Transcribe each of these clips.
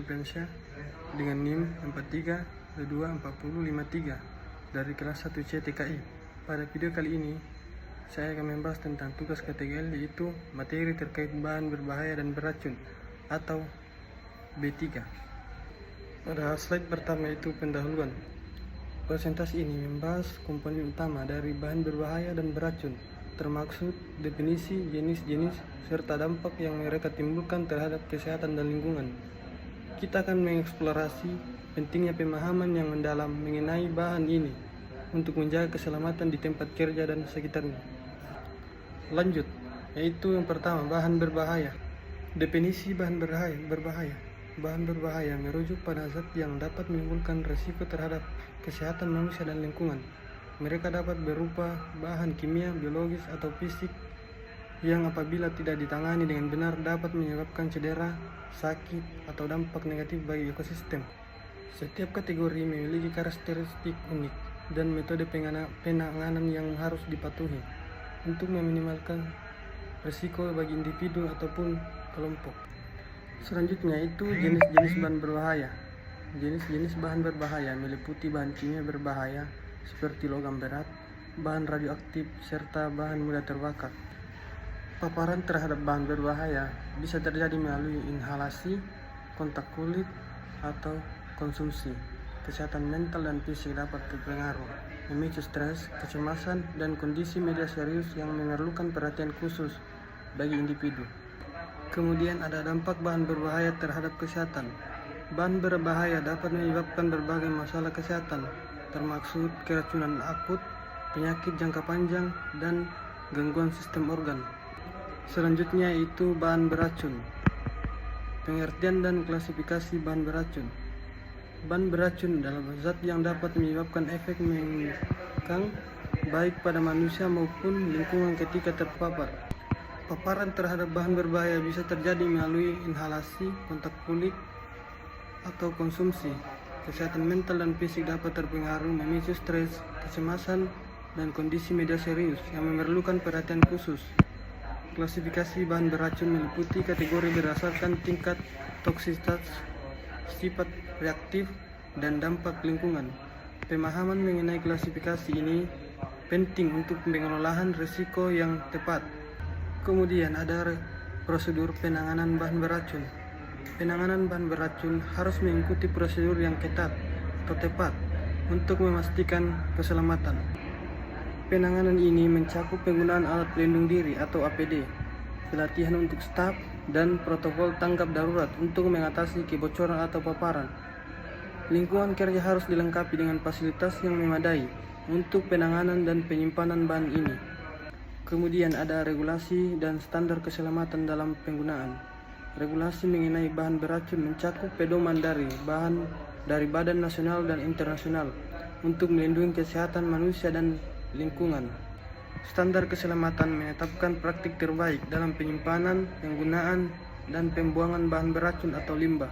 Nofriansyah dengan NIM 43224053 dari kelas 1C TKI. Pada video kali ini, saya akan membahas tentang tugas KTGL, yaitu materi terkait bahan berbahaya dan beracun atau B3. Pada slide pertama itu pendahuluan. Presentasi ini membahas komponen utama dari bahan berbahaya dan beracun, termaksud definisi, jenis-jenis, serta dampak yang mereka timbulkan terhadap kesehatan dan lingkungan. Kita akan mengeksplorasi pentingnya pemahaman yang mendalam mengenai bahan ini untuk menjaga keselamatan di tempat kerja dan sekitarnya. Lanjut, yaitu yang pertama, bahan berbahaya. Definisi bahan berbahaya. Bahan berbahaya merujuk pada zat yang dapat menimbulkan risiko terhadap kesehatan manusia dan lingkungan. Mereka dapat berupa bahan kimia, biologis, atau fisik yang apabila tidak ditangani dengan benar dapat menyebabkan cedera, sakit, atau dampak negatif bagi ekosistem. Setiap kategori memiliki karakteristik unik dan metode penanganan yang harus dipatuhi untuk meminimalkan risiko bagi individu ataupun kelompok. Selanjutnya itu jenis-jenis bahan berbahaya. Jenis-jenis bahan berbahaya meliputi bahan kimia berbahaya seperti logam berat, bahan radioaktif, serta bahan mudah terbakar. Paparan terhadap bahan berbahaya bisa terjadi melalui inhalasi, kontak kulit, atau konsumsi. Kesehatan mental dan fisik dapat terpengaruh, memicu stres, kecemasan, dan kondisi medis serius yang memerlukan perhatian khusus bagi individu. Kemudian ada dampak bahan berbahaya terhadap kesehatan. Bahan berbahaya dapat menyebabkan berbagai masalah kesehatan, termaksud keracunan akut, penyakit jangka panjang, dan gangguan sistem organ. Selanjutnya itu bahan beracun. Pengertian dan klasifikasi bahan beracun. Bahan beracun adalah zat yang dapat menyebabkan efek mengekang baik pada manusia maupun lingkungan ketika terpapar. Paparan terhadap bahan berbahaya bisa terjadi melalui inhalasi, kontak kulit, atau konsumsi. Kesehatan mental dan fisik dapat terpengaruh, memicu stres, kecemasan, dan kondisi medis serius yang memerlukan perhatian khusus. Klasifikasi bahan beracun meliputi kategori berdasarkan tingkat toksisitas, sifat reaktif, dan dampak lingkungan. Pemahaman mengenai klasifikasi ini penting untuk pengelolaan risiko yang tepat. Kemudian ada prosedur penanganan bahan beracun. Penanganan bahan beracun harus mengikuti prosedur yang ketat atau tepat untuk memastikan keselamatan. Penanganan ini mencakup penggunaan alat pelindung diri atau APD, pelatihan untuk staf, dan protokol tanggap darurat untuk mengatasi kebocoran atau paparan. Lingkungan kerja harus dilengkapi dengan fasilitas yang memadai untuk penanganan dan penyimpanan bahan ini. Kemudian ada regulasi dan standar keselamatan dalam penggunaan. Regulasi mengenai bahan beracun mencakup pedoman dari Badan Nasional dan Internasional untuk melindungi kesehatan manusia dan lingkungan. Standar keselamatan menetapkan praktik terbaik dalam penyimpanan, penggunaan, dan pembuangan bahan beracun atau limbah.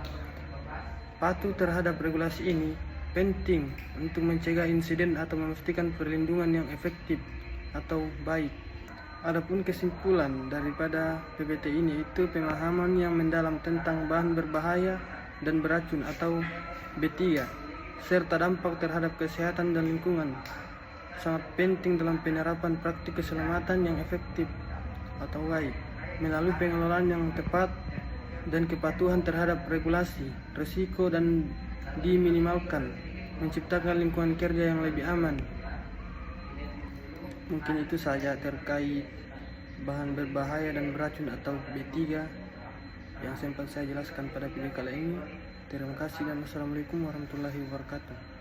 Patuh terhadap regulasi ini penting untuk mencegah insiden atau memastikan perlindungan yang efektif atau baik. Adapun kesimpulan daripada PBT ini itu pemahaman yang mendalam tentang bahan berbahaya dan beracun atau B3 serta dampak terhadap kesehatan dan lingkungan sangat penting dalam penerapan praktik keselamatan yang efektif atau baik melalui pengelolaan yang tepat dan kepatuhan terhadap regulasi, risiko dan diminimalkan, menciptakan lingkungan kerja yang lebih aman. Mungkin itu saja terkait bahan berbahaya dan beracun atau B3 yang sempat saya jelaskan pada video kali ini. Terima kasih dan assalamualaikum warahmatullahi wabarakatuh.